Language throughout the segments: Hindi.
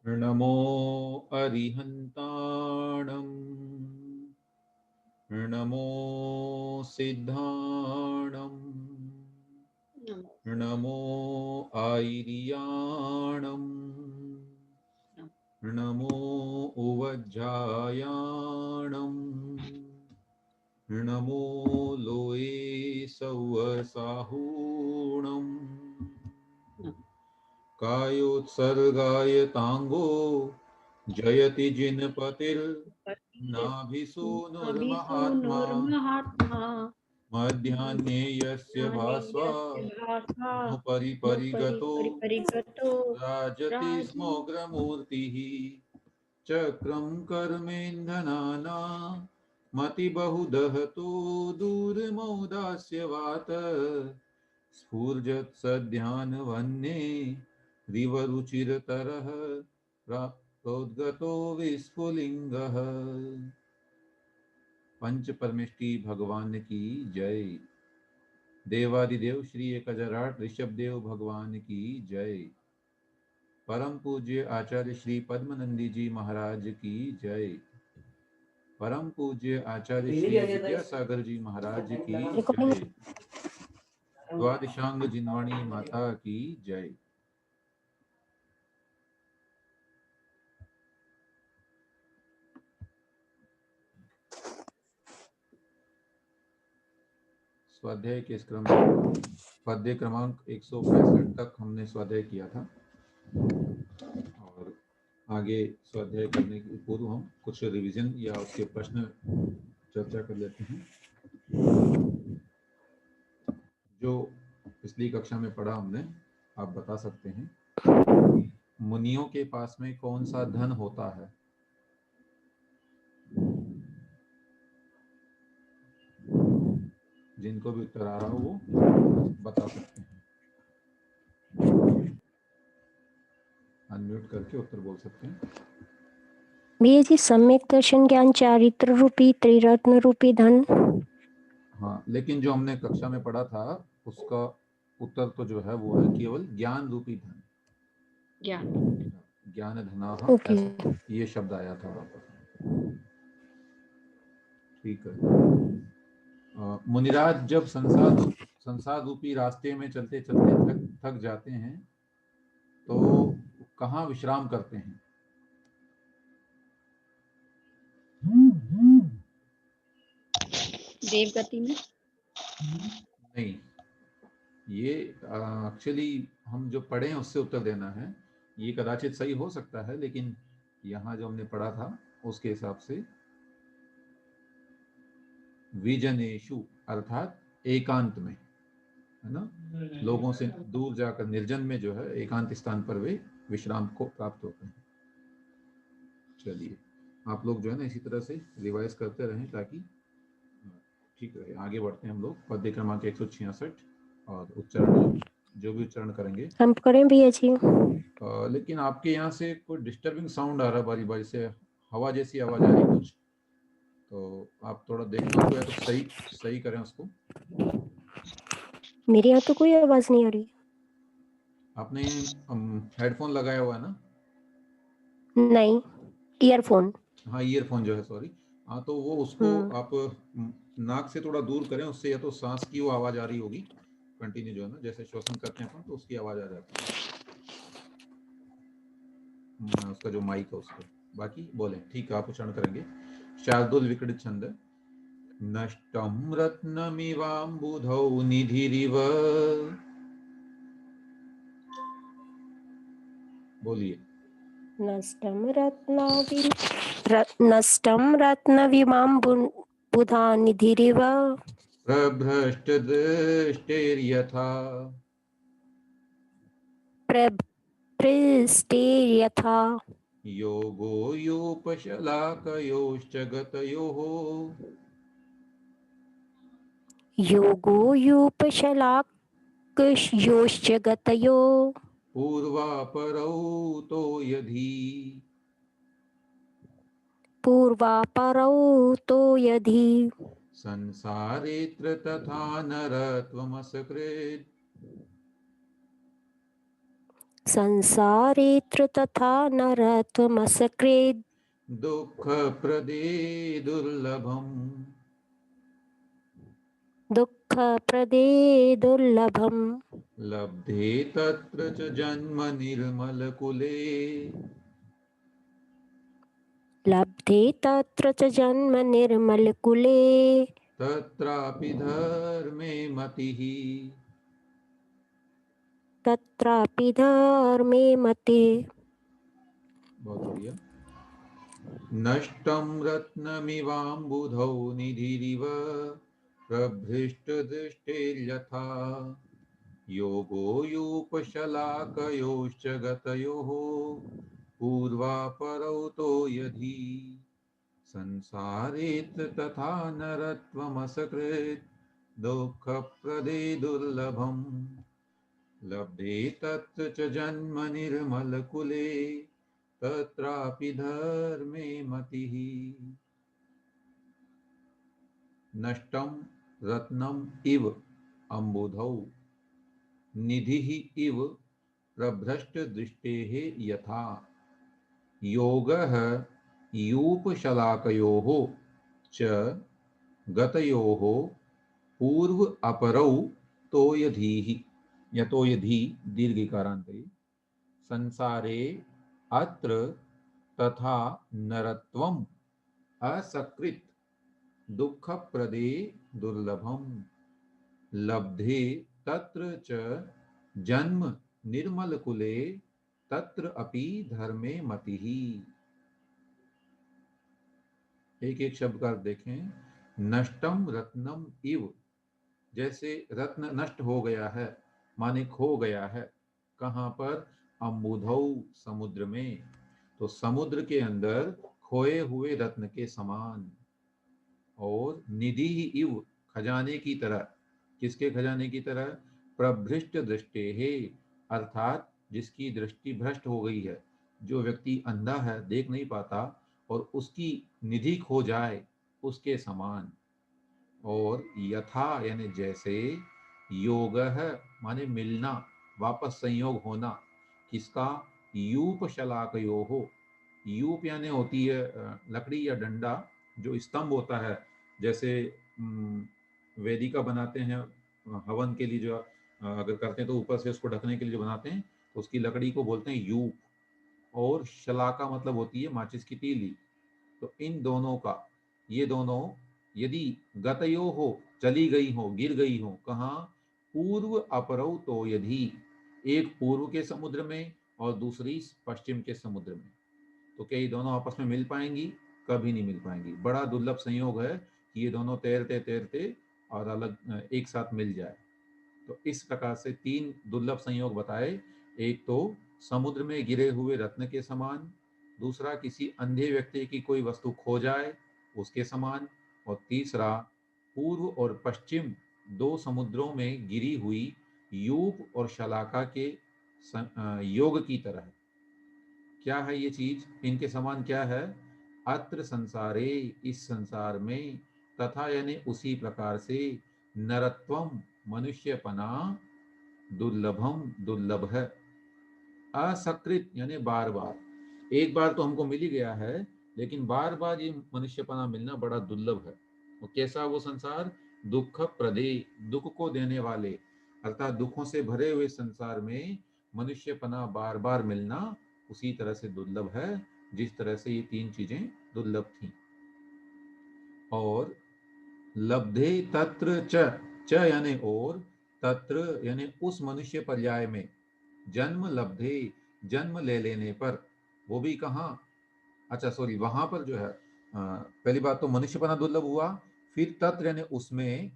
नमो अरिहन्ताणं नमो सिद्धाणं नमो आयर्याणं नमो उवज्जायाणं नमो लोये सौवसाहूणं कायोत्सर्गाय तांगो जयति जिनपतिर्नाभिसूनुर्महात्मा मध्याह्ने यस्य भास्वा नुपरिपरिगतो राजति स्मोग्रमूर्तिः चक्रं कर्मेन्धनानां मतिबहुदहतो दूरमौदास्यवात स्फूर्जत्सध्यानवन्ये रिवरुचिरतरः प्रोद्गतो विस्फुलिंगः। पंच परमेष्टि भगवान की जय। देवादिदेव श्री 1008 ऋषभदेव भगवान की जय। परम पूज्य आचार्य श्री पद्मनंदी जी महाराज की जय। परम पूज्य आचार्य श्री विद्यासागर जी महाराज की जय। द्वादशांग जिनवाणी माता की जय। स्वाध्याय के इस क्रम में पद्य क्रमांक 165 तक हमने स्वाध्याय किया था और आगे स्वाध्याय करने के पूर्व हम कुछ रिवीजन या उसके प्रश्न चर्चा कर लेते हैं। जो पिछली कक्षा में पढ़ा हमने, आप बता सकते हैं मुनियों के पास में कौन सा धन होता है? जिनको भी उत्तर आ रहा हो वो बता सकते हैं। अनम्यूट करके उत्तर बोल सकते हैं। भैया जी, सम्यक दर्शन ज्ञान चारित्र रूपी त्रिरत्न रूपी धन। हाँ, लेकिन जो हमने कक्षा में पढ़ा था उसका उत्तर तो जो है वो है केवल ज्ञान रूपी धन। ज्ञान धना, ऐसा ये शब्द आया था वहां पर। ठीक है। मुनिराज जब संसार रूपी रास्ते में चलते चलते थक जाते हैं तो कहाँ विश्राम करते हैं? देवगति में? नहीं, ये एक्चुअली हम जो पढ़े हैं उससे उत्तर देना है। ये कदाचित सही हो सकता है, लेकिन यहाँ जो हमने पढ़ा था उसके हिसाब से विजनेशु अर्थात एकांत में, है ना, लोगों से दूर जाकर निर्जन में जो है एकांत स्थान पर वे विश्राम को प्राप्त होते हैं। चलिए, आप लोग जो है ना इसी तरह से रिवाइज करते रहें ताकि ठीक रहे। आगे बढ़ते हैं हम लोग पद्य क्रमांक 166 और उच्चारण जो भी उच्चारण करेंगे हम करें भैया जी। लेकिन आपके यहाँ से कोई डिस्टर्बिंग साउंड आ रहा है, बारी बारी से हवा जैसी आवाज आ रही कुछ, तो आप थोड़ा देखना उसको या तो सही करें उसको। मेरे यहाँ तो कोई आवाज नहीं आ रही। आपने हेडफोन लगाया हुआ है ना? नहीं, ईयरफोन। हाँ, ईयरफोन जो है, सॉरी। हाँ, तो वो उसको आप नाक से थोड़ा दूर करें, उससे या तो सांस की वो आवाज आ रही होगी कंटिन्यू, जो है ना, जैसे श्वसन करते हैं अपन तो उसकी आवाज आ जाती है उसका जो माइक है उसको। बाकी बोले ठीक है, आप उच्चारण करेंगे। शार्दुल विकट छंद। नष्टं रत्नमिवाम्बुधौ निधिरिव। बोलिए। नष्टं रत्नविमां निधिरिव। प्रभ्रष्टदृष्टेर्यथा। प्रभृष्टेर्यथा। योगो योपशलाकयोश्च गतयोः। योगो योपशलाकयोश्च गतयो। पूर्वापरौ तो यधि। पूर्वापरौ तो यधि। संसारेऽत्र तथा नरत्वमसकृत्। संसारेऽत्र तथा नरत्वमसकृद् दुःखप्रदे दुर्लभम् दुःखप्रदे दुर्लभम् लब्धे तत्र च जन्म निर्मलकुले लब्धे तत्र च जन्म निर्मलकुले तत्रापि धर्मे मतिः। तत्रापि धर्मे मते। बहुत बढ़िया। नष्टं रत्नमिवाम्बुधौ निधिरिव प्रभृष्टदृष्टेर्यथा योगो यूपशलाकयोश्च गतयोः पूर्वापरौ तो यदि संसारेऽत्र तथा नरत्वमसकृत् दुःखप्रदे दुर्लभम् लब्धे तत्र च जन्म निर्मलकुले तत्रापि धर्मे मतिः। नष्टं रत्नम् इव अम्बुधौ निधिः इव प्रभ्रष्टदृष्टेः यथा योगः यूपशलाकयोः च गतयोः पूर्व अपरौ तोयधीः या तोयधी दीर्घिकारान्ते संसारे अत्र तथा नरत्वम् असकृत् दुःखप्रदे दुर्लभम् लब्धे तत्र च जन्म निर्मलकुले तत्र अपि धर्मे मतिः। एक एक शब्द का अर्थ देखें। नष्टम रत्नम इव, जैसे रत्न नष्ट हो गया है माने खो गया है। कहाँ पर? अम्बुधौ, समुद्र में। तो समुद्र के अंदर खोए हुए रत्न के समान। और निधि इव, खजाने की तरह। किसके खजाने की तरह? प्रभृष्ट दृष्टे है, अर्थात जिसकी दृष्टि भ्रष्ट हो गई है, जो व्यक्ति अंधा है, देख नहीं पाता, और उसकी निधि खो जाए, उसके समान। और यथा यानी जैसे, योग माने मिलना, वापस संयोग होना। किसका? यूप शलाकयो हो। यूप यानी होती है लकड़ी या डंडा, जो स्तंभ होता है। जैसे वेदिका बनाते हैं हवन के लिए, जो अगर करते हैं तो ऊपर से उसको ढकने के लिए जो बनाते हैं, तो उसकी लकड़ी को बोलते हैं यूप। और शलाका मतलब होती है माचिस की तीली। तो इन दोनों का, ये दोनों यदि गतयो हो, चली गई हो, गिर गई हो, कहाँ? पूर्व अपरौ तो यदि, एक पूर्व के समुद्र में और दूसरी पश्चिम के समुद्र में, तो क्या ये दोनों आपस में मिल पाएंगी? कभी नहीं मिल पाएंगी। बड़ा दुर्लभ संयोग है कि ये दोनों तैरते तैरते और अलग एक साथ मिल जाए। तो इस प्रकार से तीन दुर्लभ संयोग बताए। एक तो समुद्र में गिरे हुए रत्न के समान, दूसरा किसी अंधे व्यक्ति की कोई वस्तु खो जाए उसके समान, और तीसरा पूर्व और पश्चिम दो समुद्रों में गिरी हुई यूप और शलाका के योग की तरह। क्या है ये चीज? इनके समान क्या है? अत्र संसारे, इस संसार में, तथा यानी उसी प्रकार से, नरत्वम मनुष्यपना, दुर्लभम दुर्लभ है, असकृत यानी बार बार। एक बार तो हमको मिल ही गया है, लेकिन बार बार ये मनुष्यपना मिलना बड़ा दुर्लभ है। और कैसा वो संसार? दुख प्रदे, दुख को देने वाले, अर्थात दुखों से भरे हुए संसार में मनुष्यपना बार बार मिलना उसी तरह से दुर्लभ है जिस तरह से ये तीन चीजें दुर्लभ थी। और लब्धे तत्र च यानी और, तत्र यानी उस मनुष्य पर्याय में, जन्म लब्धे, जन्म ले लेने पर, वो भी कहाँ? अच्छा सॉरी, वहां पर जो है पहली बात तो मनुष्यपना दुर्लभ हुआ। फिर तत्र यानी उसमें,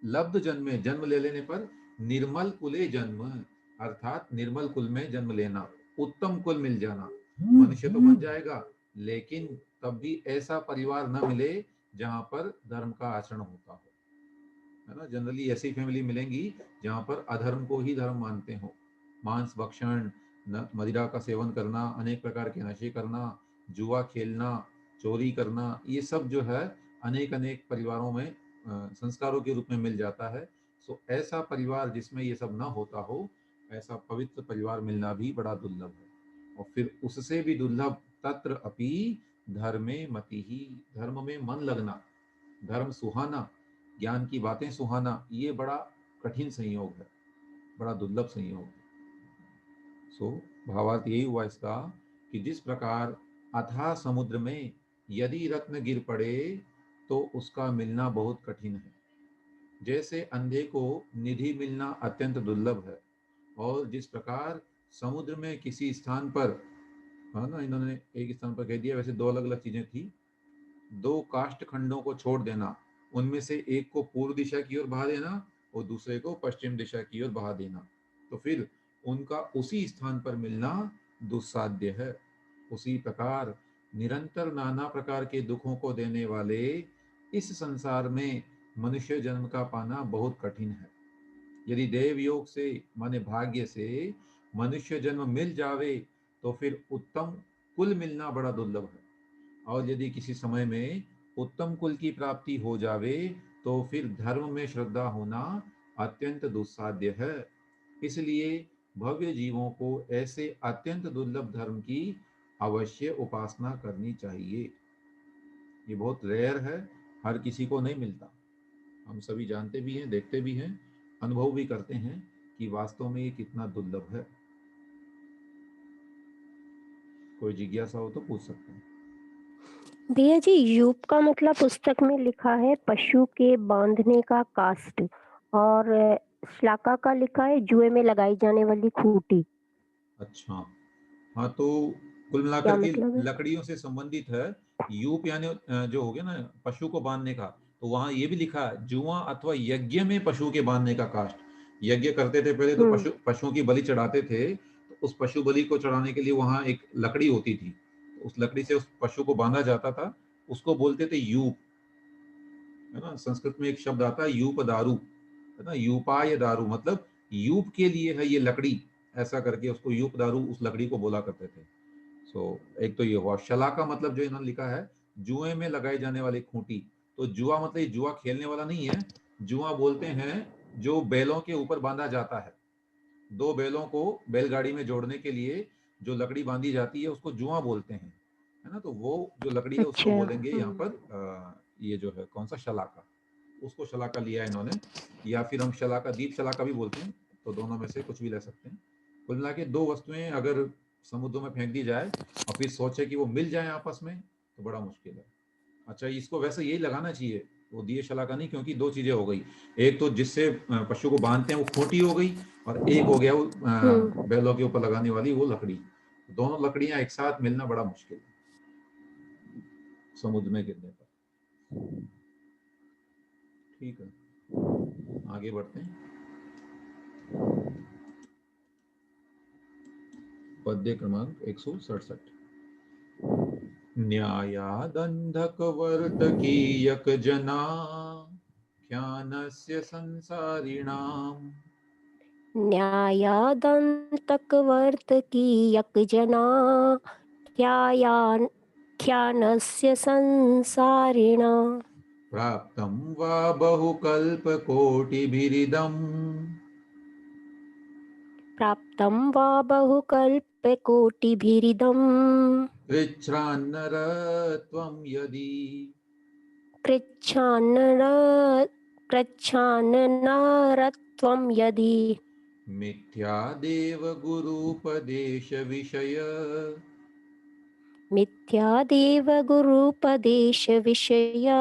लब्ध जन्मे, जन्म ले लेने पर, निर्मल कुले जन्म, अर्थात निर्मल कुल में जन्म लेना, उत्तम कुल मिल जाना। मनुष्य तो बन जाएगा, लेकिन तब भी ऐसा परिवार न मिले जहां पर धर्म का आचरण होता हो, है ना। जनरली ऐसी फैमिली मिलेंगी जहां पर अधर्म को ही धर्म मानते हो। मांस भक्षण, मदिरा का सेवन करना, अनेक प्रकार के नशे करना, जुआ खेलना, चोरी करना, ये सब जो है अनेक अनेक परिवारों में संस्कारों के रूप में मिल जाता है। सो ऐसा परिवार जिसमें ये सब ना होता हो, ऐसा पवित्र परिवार मिलना भी बड़ा दुर्लभ है। और फिर उससे भी दुर्लभ तत्र अपि धर्मे मति ही, धर्म में मन लगना, धर्म सुहाना, ज्ञान की बातें सुहाना, ये बड़ा कठिन संयोग है, बड़ा दुर्लभ संयोग है। सो भावार्थ यही हुआ इसका कि जिस प्रकार अथाह समुद्र में यदि रत्न गिर पड़े तो उसका मिलना बहुत कठिन है, जैसे अंधे को निधि मिलना अत्यंत दुर्लभ है। और जिस प्रकार समुद्र में किसी स्थान पर, हाँ ना, इन्होंने एक स्थान पर कह दिया, वैसे दो अलग अलग चीजें थी, दो काष्ठ खंडों को छोड़ देना, उनमें से एक को पूर्व दिशा की ओर बहा देना और दूसरे को पश्चिम दिशा की ओर बहा देना, तो फिर उनका उसी स्थान पर मिलना दुस्साध्य है। उसी प्रकार निरंतर नाना प्रकार के दुखों को देने वाले इस संसार में मनुष्य जन्म का पाना बहुत कठिन है। यदि देव योग से माने भाग्य से मनुष्य जन्म मिल जावे तो फिर उत्तम कुल मिलना बड़ा दुर्लभ है। और यदि किसी समय में उत्तम कुल की प्राप्ति हो जावे तो फिर धर्म में श्रद्धा होना अत्यंत दुस्साध्य है। इसलिए भव्य जीवों को ऐसे अत्यंत दुर्लभ धर्म की अवश्य उपासना करनी चाहिए। ये बहुत रेयर है, हर किसी को नहीं मिलता। हम सभी जानते भी हैं, देखते भी हैं, अनुभव भी करते हैं कि वास्तव में ये कितना दुर्लभ है। कोई जिज्ञासा हो तो पूछ सकते हैं। भैया जी, यूप का मतलब पुस्तक में लिखा है पशु के बांधने का कास्ट, और श्लाका का लिखा है जुए में लगाई जाने वाली खूंटी। अच्छा, हाँ, तो कुल क्या मिलाकर के मतलब है? लकड़ियों से संबंधित है। यूप यानी जो हो गया ना पशु को बांधने का, तो वहां ये भी लिखा है जुआ अथवा यज्ञ में पशु के बांधने का काष्ठ। यज्ञ करते थे पहले तो हम्म। पशुओं की बलि चढ़ाते थे, तो उस पशु बलि को चढ़ाने के लिए वहां एक लकड़ी होती थी, तो उस लकड़ी से उस पशु को बांधा जाता था, उसको बोलते थे यूप, है ना। संस्कृत में एक शब्द आता है यूप दारू, है ना, यूपाय दारू, मतलब यूप के लिए है ये लकड़ी, ऐसा करके उसको यूप दारू उस लकड़ी को बोला करते थे। सो एक तो ये हुआ। शला का मतलब जो इन्होंने लिखा है जुए में लगाई जाने वाली खूंटी, तो जुआ मतलब ये जुआ खेलने वाला नहीं है। जुआ बोलते हैं जो बैलों के ऊपर बांधा जाता है, दो बैलों को बैलगाड़ी में जोड़ने के लिए जो लकड़ी बांधी जाती है उसको जुआ बोलते हैं, है ना। तो वो जो लकड़ी है उसको अच्छा। बोलेंगे यहाँ पर ये जो है कौन सा, शलाका, उसको शलाका लिया है इन्होंने, या फिर हम शलाका, दीप शलाका भी बोलते हैं, तो दोनों में से कुछ भी ले सकते हैं। कुल मिला के दो वस्तुएं अगर समुद्र में फेंक दी जाए और फिर सोचे कि वो मिल जाए आपस में तो बड़ा मुश्किल है। अच्छा, इसको वैसे यही लगाना चाहिए, वो दिए शलाका नहीं, क्योंकि दो चीजें हो गई, एक तो जिससे पशु को बांधते हैं वो खूंटी हो गई, और एक हो गया वो हम्म। बैलों के ऊपर लगाने वाली वो लकड़ी। दोनों लकड़ियां एक साथ मिलना बड़ा मुश्किल है समुद्र में गिरने पर। ठीक है, आगे बढ़ते हैं। पद्य क्रमांक 167। न्यायादन्धकवर्तकीयक जना ख्यानस्य संसारिणाम्। न्यायादन्तकवर्तकीयकजना ख्यानस्य संसारिणा। प्राप्तं वा बहुकल्पकोटिभिरिदम्। प्राप्तं वा बहुकल्पकोटिभिरिदम्। कृच्छ्रान्नरत्वं यदि। कृच्छ्रान्नर कृच्छ्रान्नरत्वं यदि। मिथ्यादेव गुरूपदेशविषय। मिथ्यादेव गुरूपदेशविषया।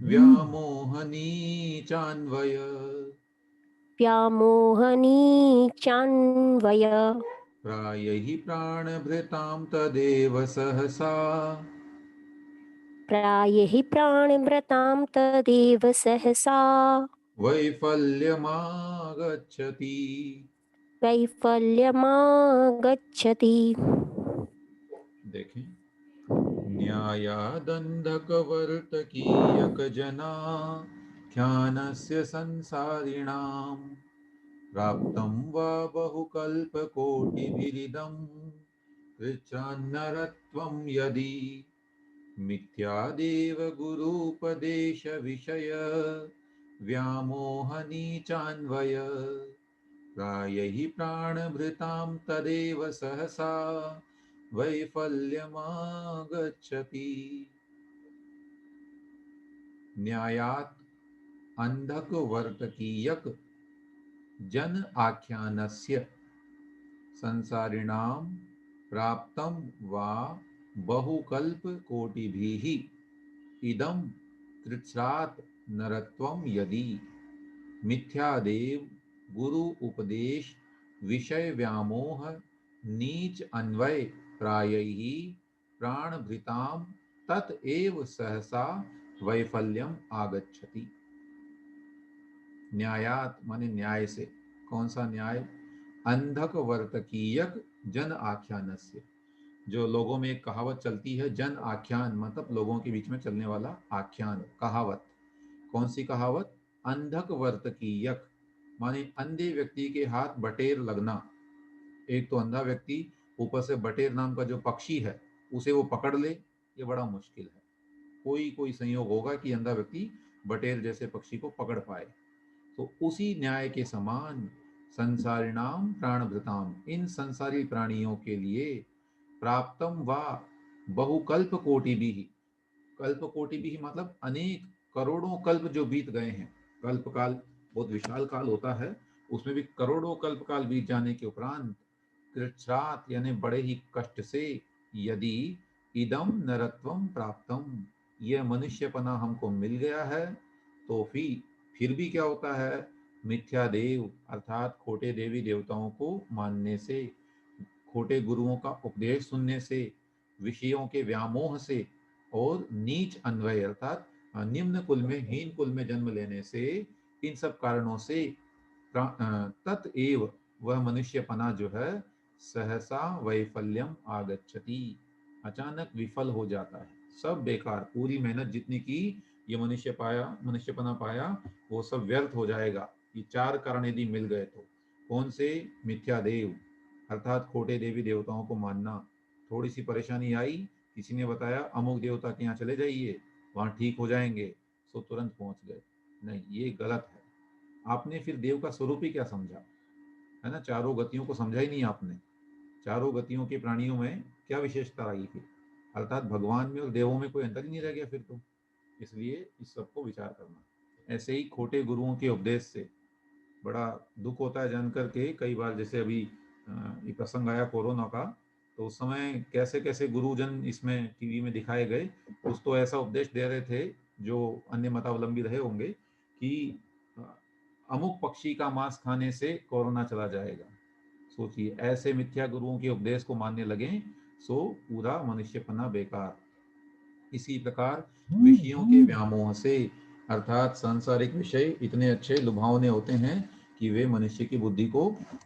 व्यामोहनी चान्वय। व्यामोहनी चान्वय। प्रायहि प्राणभृतां तदेव सहसा। प्रायहि प्राणव्रतां तदेव सहसा। वैफल्यमागच्छति। वैफल्यमागच्छति। देखें, न्यायादन्धकवर्तकीयकजना ख्यानस्य संसारिणाम्। प्राप्तं वा बहुकल्पकोटिभिरिदं। कृच्छ्रान्नरत्वं यदि। मिथ्यादेव गुरूपदेशविषय। व्यामोहनी चान्वय। प्रायहि प्राणभृतां तदेव सहसा वैफल्यमागच्छति। न्यायात् अंधकवर्तकीयक जन आख्यानस्य संसारिणां प्राप्तं वा बहुकल्प कोटिभिः इदं तृच्छ्रात् नरत्वं यदि मिथ्यादेव गुरु उपदेश विषय व्यामोह नीच अन्वय प्रायैः प्राणभृतां तत एव सहसा वैफल्यम आगच्छति। न्यायात माने न्याय से। कौन सा न्याय? अंधक वर्तकीयक जन आख्यानस्य, जो लोगों में एक कहावत चलती है, जन आख्यान मतलब लोगों के बीच में चलने वाला आख्यान, कहावत। कौन सी कहावत? अंधक वर्तकीयक माने अंधे व्यक्ति के हाथ बटेर लगना। एक तो अंधा व्यक्ति, ऊपर से बटेर नाम का जो पक्षी है उसे वो पकड़ ले, ये बड़ा मुश्किल है। कोई कोई संयोग होगा कि अंधा व्यक्ति बटेर जैसे पक्षी को पकड़ पाए। तो उसी न्याय के समान संसारिणाम प्राणभृताम, इन संसारी प्राणियों के लिए प्राप्तम वा बहुकल्प कोटि भी, कल्प कोटि भी मतलब अनेक करोड़ों कल्प जो बीत गए हैं। कल्प काल बहुत विशाल काल होता है, उसमें भी करोड़ों कल्प काल बीत जाने के उपरांत कृच्छ्रात यानी बड़े ही कष्ट से यदि इदम नरत्वम प्राप्तम, यह मनुष्यपना हमको मिल गया है, तो फिर भी क्या होता है? मिथ्या देव अर्थात खोटे देवी देवताओं को मानने से, खोटे गुरुओं का उपदेश सुनने से, विषयों के व्यामोह से और नीच अन्वय अर्थात निम्न कुल में, हीन कुल में जन्म लेने से, इन सब कारणों से ततएव वह मनुष्यपना जो है सहसा वैफल्यम आगच्छति, अचानक विफल हो जाता है। सब बेकार, पूरी मेहनत जितनी की ये मनुष्यपना पाया वो सब व्यर्थ हो जाएगा। ये चार कारण यदि मिल गए तो। कौन से? मिथ्या देव अर्थात खोटे देवी देवताओं को मानना। थोड़ी सी परेशानी आई, किसी ने बताया अमुक देवता के यहाँ चले जाइए, वहाँ ठीक हो जाएंगे, सो तुरंत पहुंच गए। नहीं, ये गलत है। आपने फिर देव का स्वरूप ही क्या समझा, है ना? चारों गतियों को समझा ही नहीं आपने। चारों गतियों के प्राणियों में क्या विशेषता आई थी? अर्थात भगवान में और देवों में कोई अंतर ही नहीं रह गया फिर तो। इसलिए इस सबको विचार करना। ऐसे ही खोटे गुरुओं के उपदेश से बड़ा दुख होता है जानकर के। कई बार जैसे अभी ये प्रसंग आया कोरोना का, तो उस समय कैसे कैसे गुरुजन इसमें टीवी में दिखाए गए। कुछ तो ऐसा उपदेश दे रहे थे जो अन्य मतावलंबी रहे होंगे कि अमुक पक्षी का मांस खाने से कोरोना चला जाएगा। सोचिए, ऐसे मिथ्या गुरुओं के उपदेश को मानने लगे, सो पूरा मनुष्यपना बेकार। इसी प्रकार विषयों के व्यामोह से अर्थात सांसारिक विषय इतने अच्छे लुभावने होते हैं कि वे मनुष्य की बुद्धि को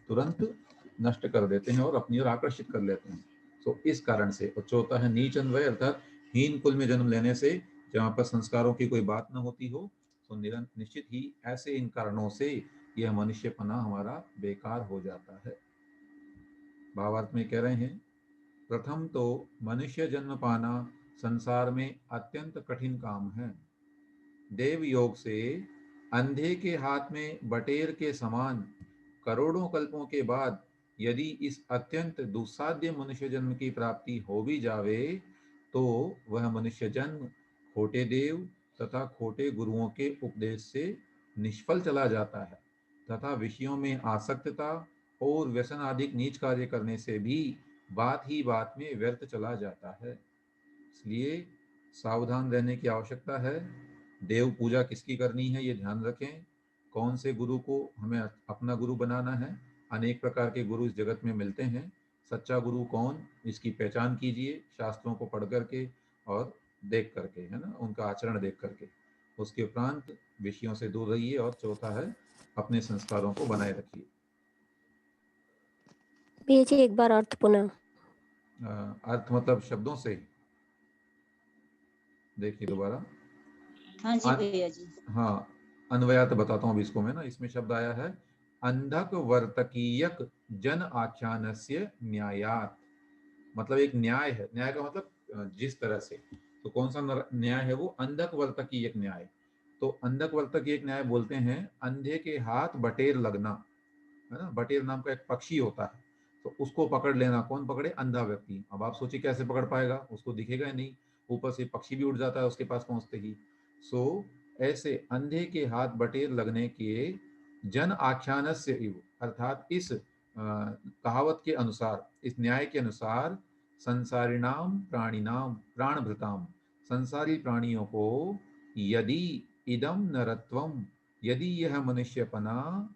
तुरंत नष्ट कर देते हैं और अपनी ओर आकर्षित कर लेते हैं। तो इस कारण से। और चौथा है नीच अन्वय अर्थात हीन कुल में जन्म लेने से, जहाँ पर संस्कारों की कोई बात न होती हो, तो निश्चित ही ऐसे इन कारणों से यह मनुष्यपना हमारा बेकार हो जाता है। भावार्थ में कह रहे हैं, प्रथम तो मनुष्य जन्म पाना संसार में अत्यंत कठिन काम है। देव योग से अंधे के हाथ में बटेर के समान करोड़ों कल्पों के बाद यदि इस अत्यंत दुस्साध्य मनुष्य जन्म की प्राप्ति हो भी जावे, तो वह मनुष्य जन्म खोटे देव तथा खोटे गुरुओं के उपदेश से निष्फल चला जाता है, तथा विषयों में आसक्तता और व्यसन आदि नीच कार्य करने से भी बात ही बात में व्यर्थ चला जाता है। इसलिए सावधान रहने की आवश्यकता है। देव पूजा किसकी करनी है ये ध्यान रखें। कौन से गुरु को हमें अपना गुरु बनाना है। अनेक प्रकार के गुरु इस जगत में मिलते हैं। सच्चा गुरु कौन, इसकी पहचान कीजिए शास्त्रों को पढ़ करके और देख करके, है ना, उनका आचरण देख करके। उसके उपरांत विषयों से दूर रहिए। और चौथा है, अपने संस्कारों को बनाए रखिए। भेजिए एक बार अर्थ पुनः। अर्थ मतलब शब्दों से देखिए दोबारा। हाँ जी भैया जी। हाँ, अन्वयात बताता हूँ अभी इसको मैं ना। इसमें शब्द आया है अंधक वर्तकीयक जन आख्यानस्य न्यायात, मतलब एक न्याय है। न्याय का मतलब जिस तरह से। तो कौन सा न्याय है वो? अंधक वर्तकीयक न्याय। तो अंधक वर्तकीयक न्याय बोलते हैं अंधे के हाथ बटेर लगना। है ना, बटेर नाम का एक पक्षी होता है, तो उसको पकड़ लेना, कौन पकड़े? अंधा व्यक्ति। अब आप सोचिए कैसे पकड़ पाएगा, उसको दिखेगा ही नहीं, ऊपर से पक्षी भी उड़ जाता है उसके पास पहुंचते ही। सो ऐसे अंधे के हाथ बटेर लगने के जन आख्यानस्य इव, अर्थात इस कहावत के अनुसार, इस न्याय के अनुसार, संसारिणाम प्राणिनाम प्राणभृताम, संसारी प्राणियों को यदि इदम नरत्वम, यदि यह मनुष्यपना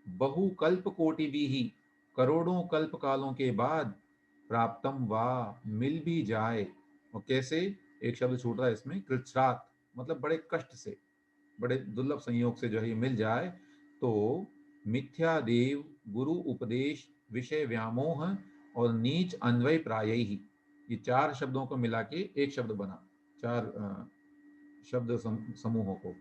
बहु कल्प कोटि भी ही, करोड़ों कल्प कालों के बाद, प्राप्तम वा, मिल भी जाए। और कैसे? एक शब्द छूट रहा है इसमें, कृच्छ्रात, मतलब बड़े कष्ट से, बड़े दुर्लभ संयोग से जो है ये मिल जाए, तो मिथ्या देव गुरु उपदेश विषय व्यामोह और नीच अन्वय प्राय ही, ये चार शब्दों को मिला के एक शब्द बना, चार शब्द समूहों को।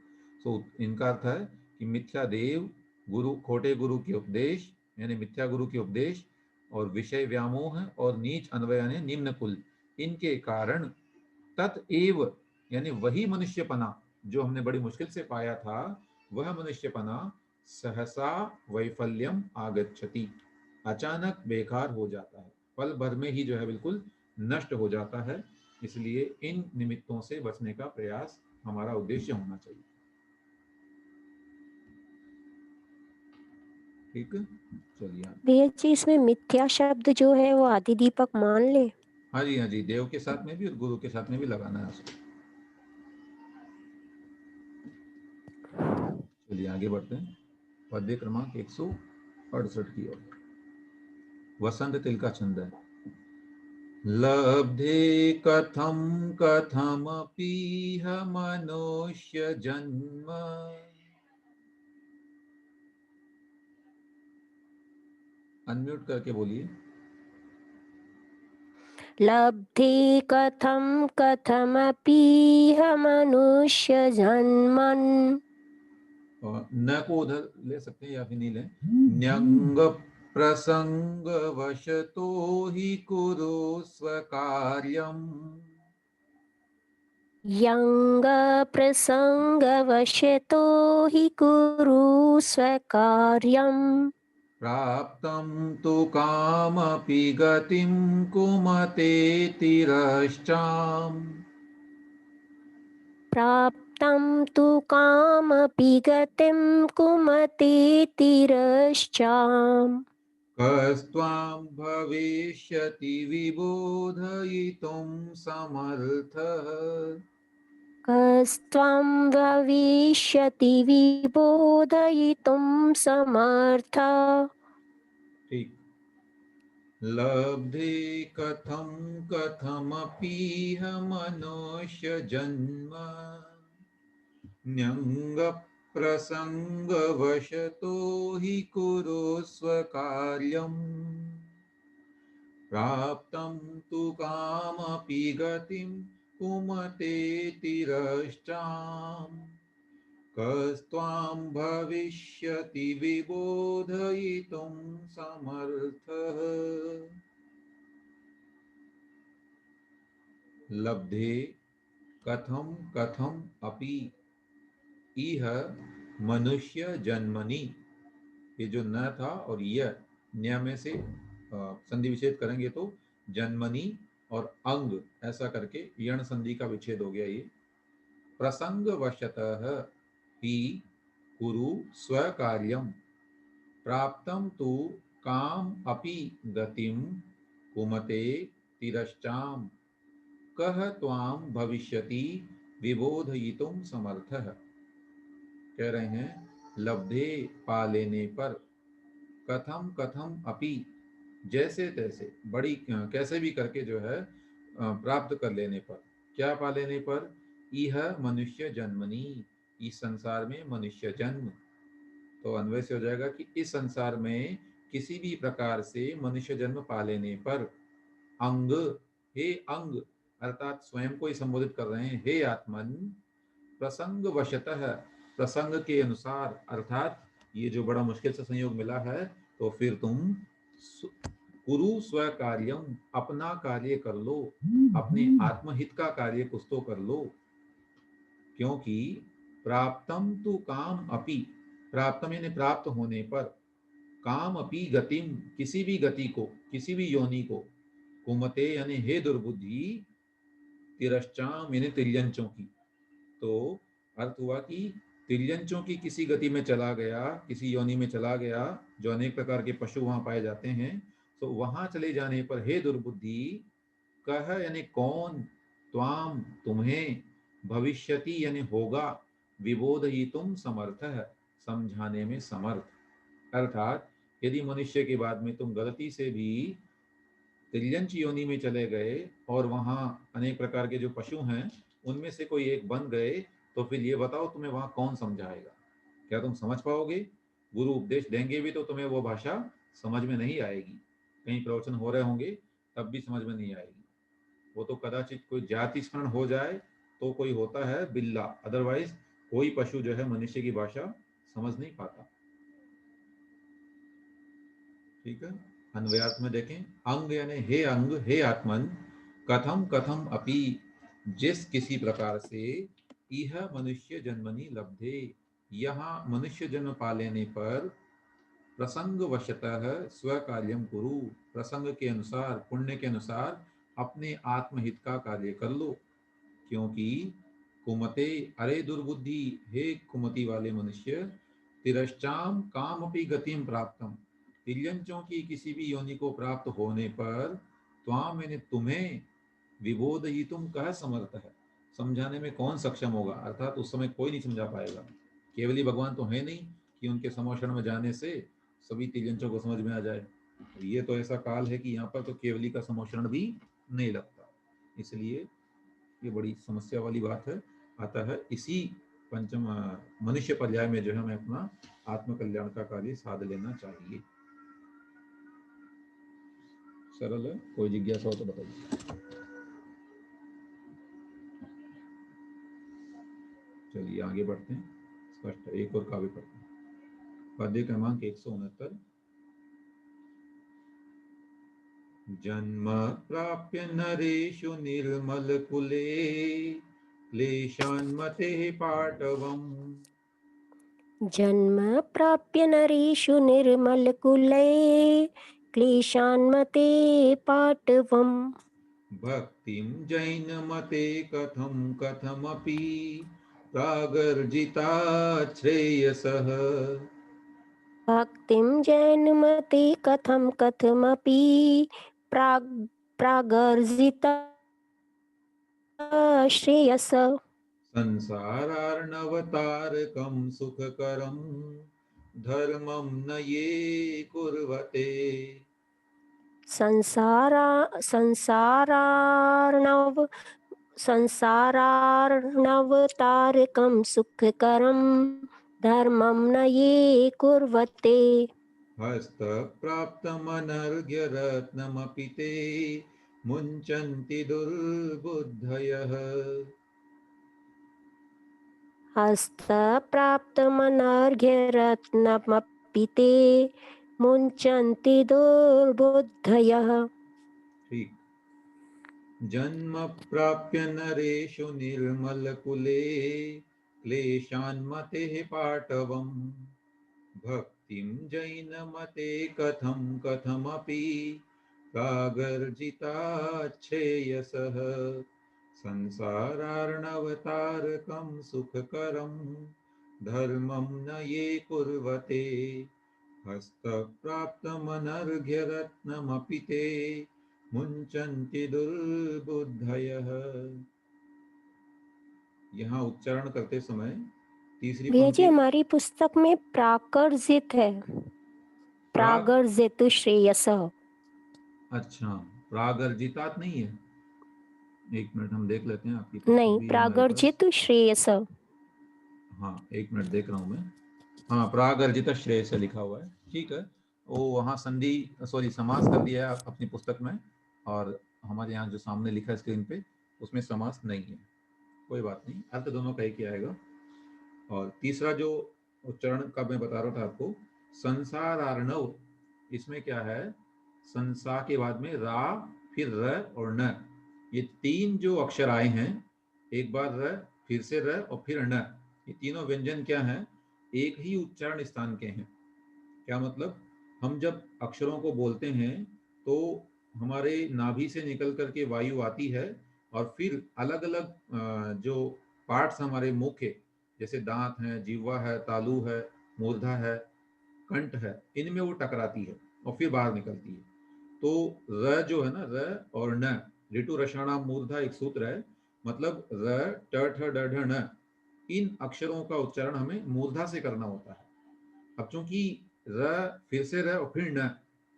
सो इनका अर्थ है कि मिथ्या देव गुरु, खोटे गुरु के उपदेश यानी मिथ्या गुरु के उपदेश, और विषय व्यामोह और नीच अन्वय यानी निम्न कुल, इनके कारण तत्एव यानी वही मनुष्यपना जो हमने बड़ी मुश्किल से पाया था, वह मनुष्यपना सहसा वैफल्यम आगच्छति, अचानक बेकार हो जाता है, पल भर में ही जो है बिल्कुल नष्ट हो जाता है। इसलिए इन निमित्तों से बचने का प्रयास हमारा उद्देश्य होना चाहिए। ठीक है, चलिए। भैया जी इसमें मिथ्या शब्द जो है वो आदि दीपक मान ले? हाँ जी, हाँ जी, देव के साथ में भी और गुरु के साथ में भी लगाना है उसको। चलिए आगे बढ़ते हैं, पद्य क्रमांक 168 की ओर। वसंत तिल का छंद है। लब्धे कथम कथमपीह मनुष्य जन्म, अनम्यूट करके बोलिए। लब्धे कथम कथमपीह मनुष्य जन्मन्, और न को उधर ले सकते हैं या फिर नहीं लें। न्यंग प्रसंग वशतो ही कुरु स्वकार्यम, यंग प्रसंगवशतो हि कुरु स्वकार्यम्, प्राप्तं तु कामपि गतिं कुमते तिरश्चाम्, प्राप्तं तु कामपि गतिं कुमतेतिरश्चाम्, कस्त्वां भविष्यति विबोधयितुं समर्थः, कस्त्वं भविष्यति विबोधयितुं समर्था। ठीक। लब्धे कथम कथमपीह मनुष्य जन्म, न्यंग प्रसंगवशतो हि कुरु स्वकार्यम्, प्राप्तं तु कामपि गतिं कुमते तिरश्चाम्, कस्त्वां भविष्यति विबोधयितुं समर्थः। लब्धे कथम कथम अपि इह मनुष्य जन्मनि, ये जो न था और यह न्य में से संधि विच्छेद करेंगे तो जन्मनि और अंग ऐसा करके यण संधि का विच्छेद हो गया। ये प्रसंग वशतः ही कुरु स्वकार्यम, प्राप्तं तु काम अपि गतिं कुमते तिरश्चाम, कह त्वां भविष्यति विबोधयितुं समर्थः। कह रहे हैं लब्धे पा लेने पर, कथम कथम अपि जैसे तैसे, बड़ी कैसे भी करके जो है प्राप्त कर लेने पर, क्या पा लेने पर? इह मनुष्य जन्मनी, इस संसार में मनुष्य जन्म, तो अन्वय से हो जाएगा कि इस संसार में किसी भी प्रकार से मनुष्य जन्म पा लेने पर, अंग, हे अंग, अर्थात स्वयं को ही संबोधित कर रहे हैं, हे आत्मन, प्रसंग वशतः, प्रसंग के अनुसार, अर्थात ये जो बड़ा मुश्किल से संयोग मिला है, तो फिर तुम कुरु स्व कार्यम, अपना कार्य कर लो, अपने आत्महित का कार्य कुछ तो कर लो, क्योंकि प्राप्तम तु काम अपि, प्राप्तम यानी प्राप्त होने पर, काम अपी गतिम, किसी भी गति को, किसी भी योनि को, कुमते यानी हे दुर्बुद्धि, तिरश्चाम यानी तिर्यंचों की। तो अर्थ हुआ कि तिर्यंचों की किसी गति में चला गया, किसी योनि में चला गया, जो अनेक प्रकार के पशु वहां पाए जाते हैं, तो वहां चले जाने पर हे दुर्बुद्धि, कह यानी कौन, त्वाम तुम्हें, भविष्यति यानी होगा, विबोधयितुम समर्थ है, समझाने में समर्थ। अर्थात यदि मनुष्य के बाद में तुम गलती से भी तिर्यंच योनि में चले गए और वहां अनेक प्रकार के जो पशु हैं उनमें से कोई एक बन गए, तो फिर ये बताओ तुम्हें वहां कौन समझाएगा? क्या तुम समझ पाओगे? गुरु उपदेश देंगे भी तो तुम्हें वो भाषा समझ में नहीं आएगी। कहीं प्रवचन हो रहे होंगे तब भी समझ में नहीं आएगी। वो तो कदाचित कोई जाति स्मरण हो जाए तो कोई होता है बिल्ला, अदरवाइज कोई पशु जो है मनुष्य की भाषा समझ नहीं पाता। ठीक है, अन्वयार्थ में देखें, अंग यानी हे अंग, हे आत्मन, कथम कथम अपि, जिस किसी प्रकार से, इह मनुष्य जन्मनि लब्धे, यहाँ मनुष्य जन्म पा लेने पर, प्रसंग वशतः स्वकार्यम कुरु, प्रसंग के अनुसार, पुण्य के अनुसार अपने आत्महित का कार्य कर लो। क्योंकि कुमते, अरे दुर्बुद्धि, हे कुमति वाले मनुष्य, तिरश्चाम कामपि गतिम प्राप्तम, तिर्यंचों की किसी भी योनि को प्राप्त होने पर, त्वाम मैंने तुम्हें, विबोधयितुम कह समर्थ है, समझाने में कौन सक्षम होगा? अर्थात उस समय कोई नहीं समझा पाएगा। केवली भगवान तो है नहीं कि उनके समोषण में जाने से सभी तिर्यंचों को समझ में आ जाए। ये तो ऐसा काल है कि यहाँ पर तो केवली का समोषण भी नहीं लगता, इसलिए ये बड़ी समस्या वाली बात है। अतः इसी पंचम मनुष्य पर्याय में जो है हमें अपना आत्मकल्याण का कार्य साध लेना चाहिए। सरल है, कोई जिज्ञासा हो तो बताइए। चलिए आगे बढ़ते हैं, स्पष्ट एक और काव्य पढ़ते हैं। पद्य क्रमांक 169। जन्म प्राप्य नरेषु निर्मल कुले, क्लेशान्मते पाटवम्, जन्म प्राप्य नरेषु निर्मलकुले, क्लेशान्मते पाटवम्, भक्तिं जैनमते कथं कथमपि, प्रागर्जिता श्रेयसः, भक्तिं जैनमते कथं कथमपि, प्रागर्जिता श्रेयस, संसारार्णवतारकं सुखकरं, धर्मं न ये कुर्वते, संसारार्णवतारकं सुखकरं, धर्मं न ये कुर्वते। हस्तप्राप्तमनर्घ्यरत्नमपि ते, मुञ्चन्ति दुर्बुद्धयः, हस्तप्राप्तमनर्घ्यरत्नमपि ते, मुञ्चन्ति दुर्बुद्धयः। ठीक। जन्म प्राप्य नरेषु निर्मलकुले, क्लेशान्मतेः पाटवम्, भक्तिं जैनमते कथं कथमपि, प्रागर्जिता श्रेयसः, संसारार्णवतारकं सुखकरं, धर्मं न ये कुर्वते, हस्तप्राप्तमनर्घ्यरत्नमपि ते, मुञ्चन्ति दुर्बुद्धयः। यहाँ उच्चारण करते समय तीसरी भैया जी पंक्ति, हमारी पुस्तक में प्राकर्जित है, प्रागर्जित श्रेयस। अच्छा, प्रागर्जितात नहीं है? एक मिनट हम देख लेते हैं, आपकी नहीं, भी हमारे पास। प्रागर्जित श्रेयस। हाँ एक मिनट देख रहा हूँ मैं। हाँ, प्रागर्जित श्रेय से लिखा हुआ है, ठीक है। वो वहाँ संधि सॉरी समास कर दिया है अपनी पुस्तक में, और हमारे यहाँ जो सामने लिखा है स्क्रीन पे उसमें समास नहीं है। कोई बात नहीं, अर्थ दोनों का एक ही आएगा। और तीसरा जो उच्चारण का मैं बता रहा था आपको, संसारार्णव, इसमें क्या है, संसा के बाद में रा, फिर र और न, ये तीन जो अक्षर आए हैं, एक बार र, फिर से र और फिर न, ये तीनों व्यंजन क्या हैं, एक ही उच्चारण स्थान के हैं। क्या मतलब? हम जब अक्षरों को बोलते हैं तो हमारे नाभि से निकल करके वायु आती है और फिर अलग अलग जो पार्ट्स हमारे मुख के, जैसे दांत है, जीवा है, तालू है, मूर्धा है, कंठ है, इनमें वो टकराती है और फिर बाहर निकलती है। तो र जो है ना, र और न, ऋतु रसाणाम मूर्धा एक सूत्र है, मतलब र ट ठ ड ढ न, इन अक्षरों का उच्चारण हमें मूर्धा से करना होता है। अब चूंकि र, फिर से र और फिर न,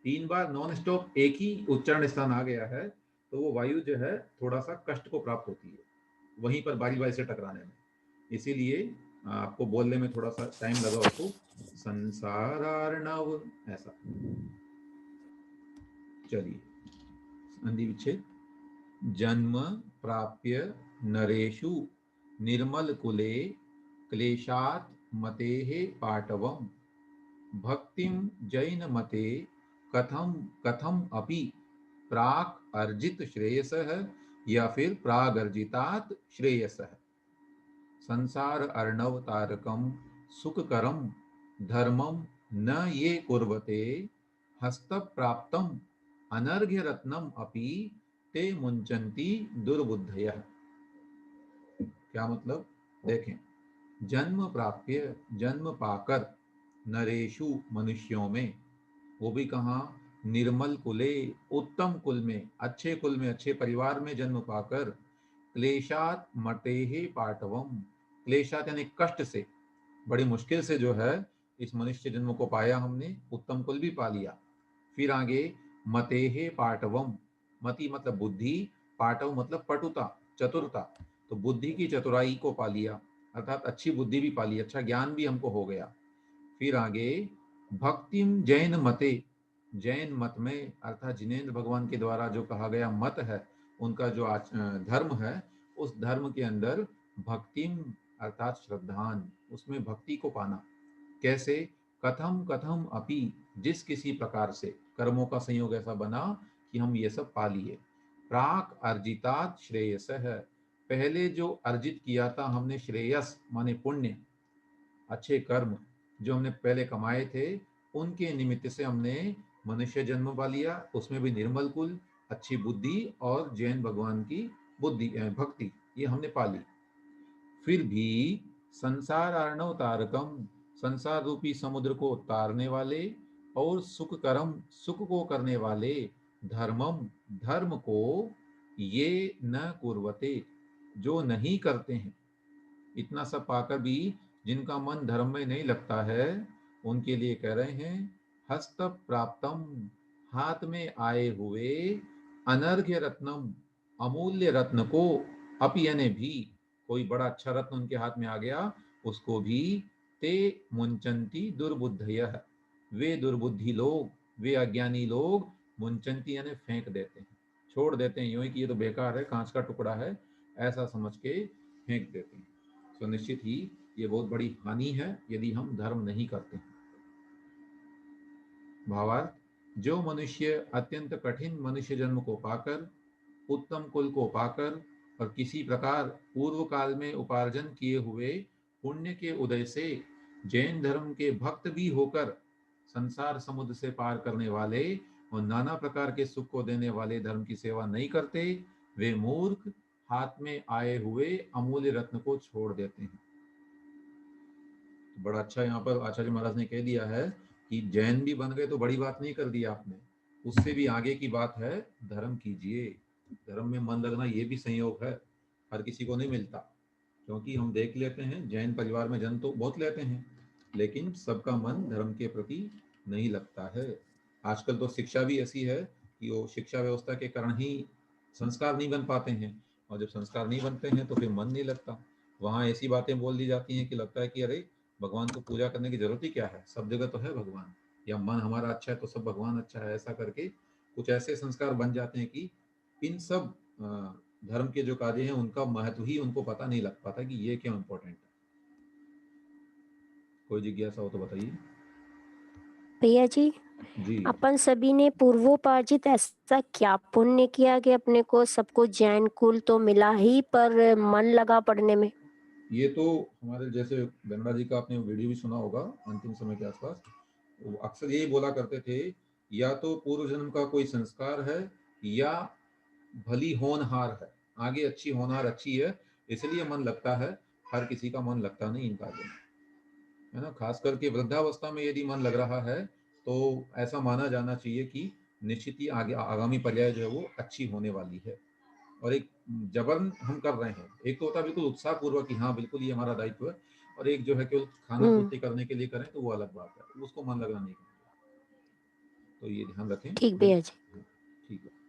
3 बार नॉन स्टॉप एक ही उच्चारण स्थान आ गया है, तो वो वायु जो है थोड़ा सा कष्ट को प्राप्त होती है वहीं पर बारी बारी से टकराने में। इसीलिए आपको बोलने में थोड़ा सा टाइम लगा उसको, संसारार्णव, ऐसा। चलिए, संधि विच्छेद। जन्म प्राप्य नरेषु निर्मल कुले क्लेशात् मतेः पाटवम् भक्तिं जैन मते कथम कथम अपि प्राक अर्जित श्रेयसः या फिर प्राग अर्जितात् श्रेयसः। संसार अर्णव तारकम सुखकरम धर्मम न ये कुर्वते हस्त प्राप्तम अनर्घ्य रत्नम अपि ते मुंचन्ति दुर्बुद्धयः। क्या मतलब? देखें, जन्म प्राप्य, जन्म पाकर, नरेशु, मनुष्यों में, वो भी कहाँ? निर्मल कुले, उत्तम कुल में, अच्छे कुल में, अच्छे परिवार में जन्म पाकर, क्लेशात मतेहे पाटवम, क्लेशात यानी कष्ट से, बड़ी मुश्किल से जो है इस मनुष्य जन्म को पाया हमने, उत्तम कुल भी पा लिया। फिर आगे मतेहे पाटवम, मति मतलब बुद्धि, पाटव मतलब पटुता, चतुरता, तो बुद्धि की चतुराई को पा लिया, अर्थात अच्छी बुद्धि भी पा ली, अच्छा ज्ञान भी हमको हो गया। फिर आगे भक्तिम जैन मते, जैन मत में, अर्थात जिनेन्द्र भगवान के द्वारा जो कहा गया मत है, उनका जो धर्म है, उस धर्म के अंदर भक्तिम अर्थात श्रद्धान, उसमें भक्ति को पाना। कैसे? कथम कथम अपि, जिस किसी प्रकार से, कर्मों का संयोग ऐसा बना कि हम ये सब पा लिए। प्राक अर्जितात श्रेयस है, पहले जो अर्जित किया था हमने, श्रेयस माने पुण्य, अच्छे कर्म जो हमने पहले कमाए थे, उनके निमित्त से हमने मनुष्य जन्म पा लिया, उसमें भी निर्मल कुल, अच्छी बुद्धि और जैन भगवान की बुद्धि भक्ति, ये हमने पा ली। फिर भी संसार अर्णव तारकम, संसार रूपी समुद्र को तारने वाले, और सुख कर्म, सुख को करने वाले, धर्मम, धर्म को, ये न कुर्वते, जो नहीं करते हैं। इतना सब पाकर भी जिनका मन धर्म में नहीं लगता है, उनके लिए कह रहे हैं हस्त प्राप्तम, हाथ में आए हुए, अनर्घ्य रत्नम, अमूल्य रत्न को, अपि यानी भी, कोई बड़ा अच्छा रत्न उनके हाथ में आ गया, उसको भी, ते मुंचंती दुर्बुद्धयः, वे दुर्बुद्धि लोग, वे अज्ञानी लोग, मुंचंती यानी फेंक देते हैं, छोड़ देते हैं, यूं ही कि ये तो बेकार है, कांच का टुकड़ा है, ऐसा समझ के फेंक देते हैं। तो निश्चित ही ये बहुत बड़ी हानि है यदि हम धर्म नहीं करते हैं। भावार्थ, जो मनुष्य अत्यंत कठिन मनुष्य जन्म को पाकर, उत्तम कुल को पाकर, और किसी प्रकार पूर्व काल में उपार्जन किए हुए पुण्य के उदय से जैन धर्म के भक्त भी होकर संसार समुद्र से पार करने वाले और नाना प्रकार के सुख को देने वाले धर्म की सेवा नहीं करते, वे मूर्ख हाथ में आए हुए अमूल्य रत्न को छोड़ देते हैं। बड़ा अच्छा यहाँ पर आचार्य महाराज ने कह दिया है कि जैन भी बन गए तो बड़ी बात नहीं कर दी आपने, उससे भी आगे की बात है, धर्म कीजिए, धर्म में मन लगना ये भी संयोग है, हर किसी को नहीं मिलता। क्योंकि हम देख लेते हैं जैन परिवार में जन्म तो बहुत लेते हैं, लेकिन सबका मन धर्म के प्रति नहीं लगता है। आजकल तो शिक्षा भी ऐसी है कि वो शिक्षा व्यवस्था के कारण ही संस्कार नहीं बन पाते हैं, और जब संस्कार नहीं बनते हैं तो फिर मन नहीं लगता। वहाँ ऐसी बातें बोल दी जाती हैं कि लगता है कि अरे भगवान को पूजा करने की जरूरत ही क्या है, सब जगह तो है भगवान, या मन हमारा अच्छा है तो सब भगवान अच्छा है, ऐसा करके कुछ ऐसे संस्कार बन जाते हैं कि इन सब धर्म के जो कार्य हैं उनका महत्व ही उनको पता नहीं लग पाता कि ये क्यों इम्पोर्टेंट है। कोई जिज्ञासा हो तो बताइए। भैया जी, जी, अपन सभी ने पूर्वोपार्जित ऐसा क्या पुण्य किया कि अपने को सबको जैन कुल तो मिला ही, पर मन लगा पढ़ने में? ये तो हमारे जैसे गंगा जी का आपने वीडियो भी सुना होगा अंतिम समय के आसपास, तो वो अक्सर यही बोला करते थे, या तो पूर्व जन्म का कोई संस्कार है या भली होनहार है, आगे अच्छी होनहार अच्छी है, इसलिए मन लगता है। हर किसी का मन लगता नहीं इन कार्यों में, है ना। खास करके वृद्धावस्था में यदि मन लग रहा है तो ऐसा माना जाना चाहिए कि निश्चित ही आगे आगामी पर्याय जो है वो अच्छी होने वाली है। और एक जबरन हम कर रहे हैं, एक तो होता है बिल्कुल उत्साह पूर्वक कि हाँ बिल्कुल ये हमारा दायित्व है, और एक जो है केवल खाना पूर्ति करने के लिए करें तो वो अलग बात है, उसको मन लगना नहीं करना। तो ये ध्यान रखें। ठीक भैया जी। ठीक है।